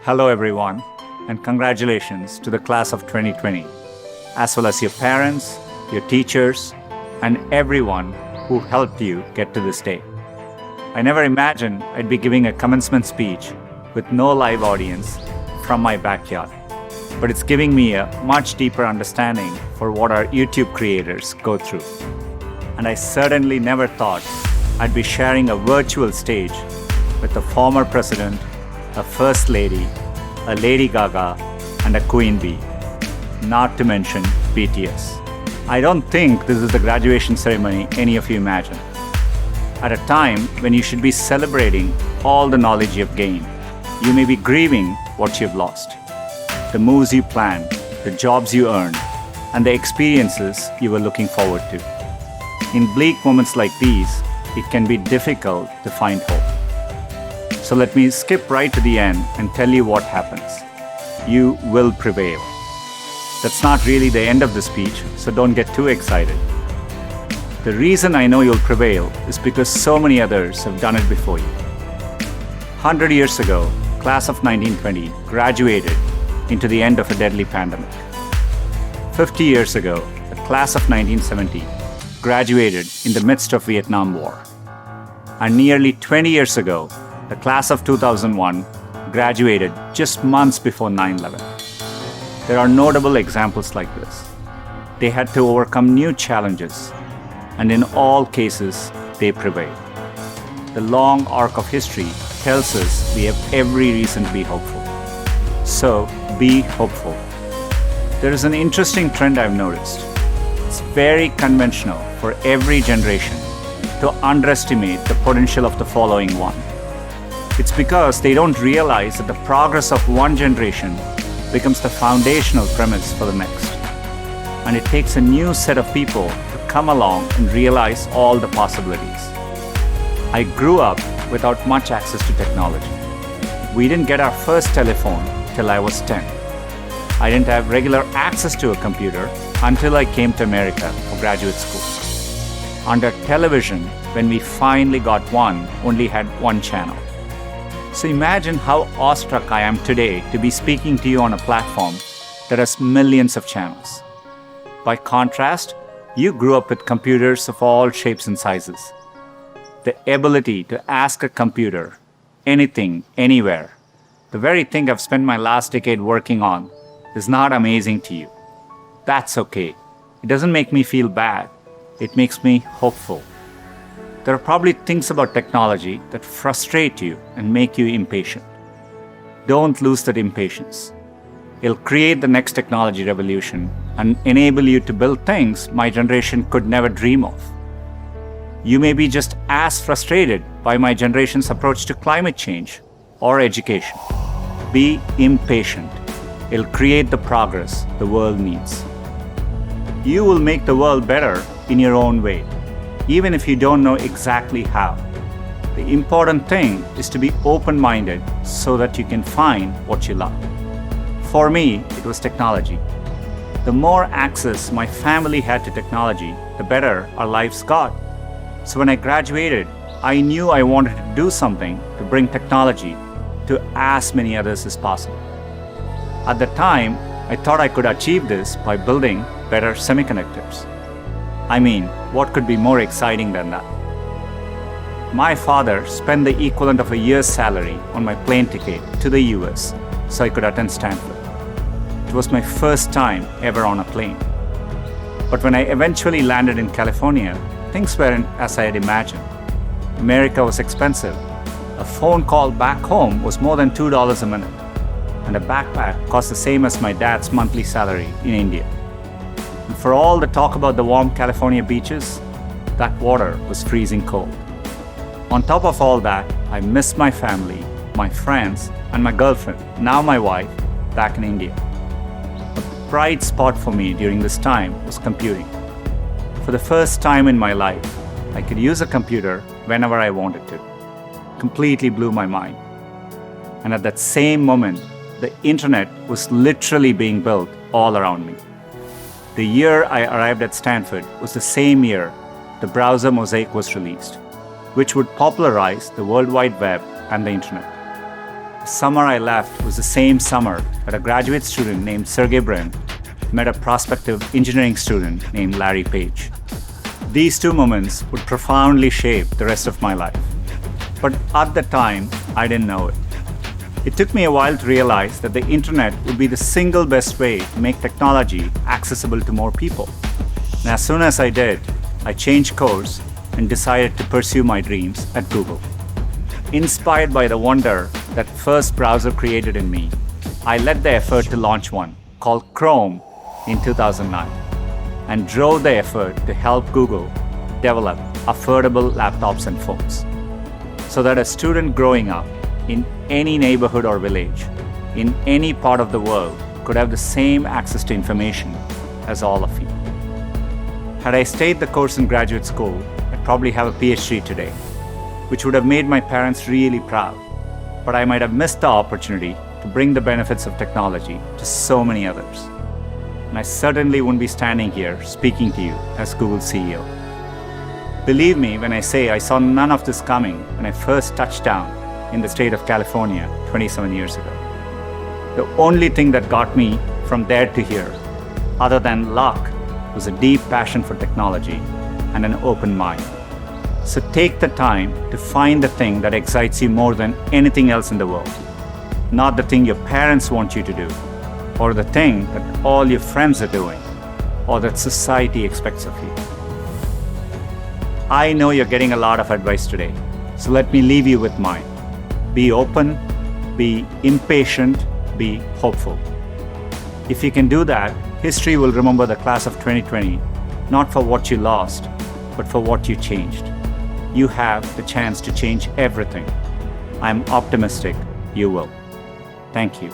Hello everyone, and congratulations to the class of 2020, as well as your parents, your teachers, and everyone who helped you get to this day. I never imagined I'd be giving a commencement speech with no live audience from my backyard, but it's giving me a much deeper understanding for what our YouTube creators go through. And I certainly never thought I'd be sharing a virtual stage with a former president, a first lady, a Lady Gaga, and a Queen Bee, not to mention BTS. I don't think this is the graduation ceremony any of you imagine. At a time when you should be celebrating all the knowledge you've gained, you may be grieving what you've lost. The moves you planned, the jobs you earned, and the experiences you were looking forward to. In bleak moments like these, it can be difficult to find hope. So let me skip right to the end and tell you what happens. You will prevail. That's not really the end of the speech, so don't get too excited. The reason I know you'll prevail is because so many others have done it before you. 100 years ago, class of 1920 graduated into the end of a deadly pandemic. 50 years ago, the class of 1970 graduated in the midst of Vietnam War. And nearly 20 years ago, the class of 2001 graduated just months before 9/11. There are notable examples like this. They had to overcome new challenges, and in all cases, they prevailed. The long arc of history tells us we have every reason to be hopeful. So, be hopeful. There is an interesting trend I've noticed. It's very conventional for every generation to underestimate the potential of the following one. It's because they don't realize that the progress of one generation becomes the foundational premise for the next. And it takes a new set of people to come along and realize all the possibilities. I grew up without much access to technology. We didn't get our first telephone till I was 10. I didn't have regular access to a computer until I came to America for graduate school. Under television, when we finally got one, only had one channel. So imagine how awestruck I am today to be speaking to you on a platform that has millions of channels. By contrast, you grew up with computers of all shapes and sizes. The ability to ask a computer anything, anywhere, the very thing I've spent my last decade working on, is not amazing to you. That's okay. It doesn't make me feel bad. It makes me hopeful. There are probably things about technology that frustrate you and make you impatient. Don't lose that impatience. It'll create the next technology revolution and enable you to build things my generation could never dream of. You may be just as frustrated by my generation's approach to climate change or education. Be impatient. It'll create the progress the world needs. You will make the world better in your own way, even if you don't know exactly how. The important thing is to be open-minded so that you can find what you love. For me, it was technology. The more access my family had to technology, the better our lives got. So when I graduated, I knew I wanted to do something to bring technology to as many others as possible. At the time, I thought I could achieve this by building better semiconductors. I mean, what could be more exciting than that? My father spent the equivalent of a year's salary on my plane ticket to the US so I could attend Stanford. It was my first time ever on a plane. But when I eventually landed in California, things weren't as I had imagined. America was expensive. A phone call back home was more than $2 a minute, and a backpack cost the same as my dad's monthly salary in India. And for all the talk about the warm California beaches, that water was freezing cold. On top of all that, I missed my family, my friends, and my girlfriend, now my wife, back in India. A bright spot for me during this time was computing. For the first time in my life, I could use a computer whenever I wanted to. Completely blew my mind. And at that same moment, the internet was literally being built all around me. The year I arrived at Stanford was the same year the browser Mosaic was released, which would popularize the World Wide Web and the internet. The summer I left was the same summer that a graduate student named Sergey Brin met a prospective engineering student named Larry Page. These two moments would profoundly shape the rest of my life. But at the time, I didn't know it. It took me a while to realize that the internet would be the single best way to make technology accessible to more people. And as soon as I did, I changed course and decided to pursue my dreams at Google. Inspired by the wonder that first browser created in me, I led the effort to launch one called Chrome in 2009 and drove the effort to help Google develop affordable laptops and phones so that a student growing up in any neighborhood or village, in any part of the world, could have the same access to information as all of you. Had I stayed the course in graduate school, I'd probably have a PhD today, which would have made my parents really proud. But I might have missed the opportunity to bring the benefits of technology to so many others. And I certainly wouldn't be standing here speaking to you as Google CEO. Believe me when I say I saw none of this coming when I first touched down in the state of California 27 years ago. The only thing that got me from there to here, other than luck, was a deep passion for technology and an open mind. So take the time to find the thing that excites you more than anything else in the world. Not the thing your parents want you to do, or the thing that all your friends are doing, or that society expects of you. I know you're getting a lot of advice today, so let me leave you with mine. Be open, be impatient, be hopeful. If you can do that, history will remember the class of 2020, not for what you lost, but for what you changed. You have the chance to change everything. I'm optimistic you will. Thank you.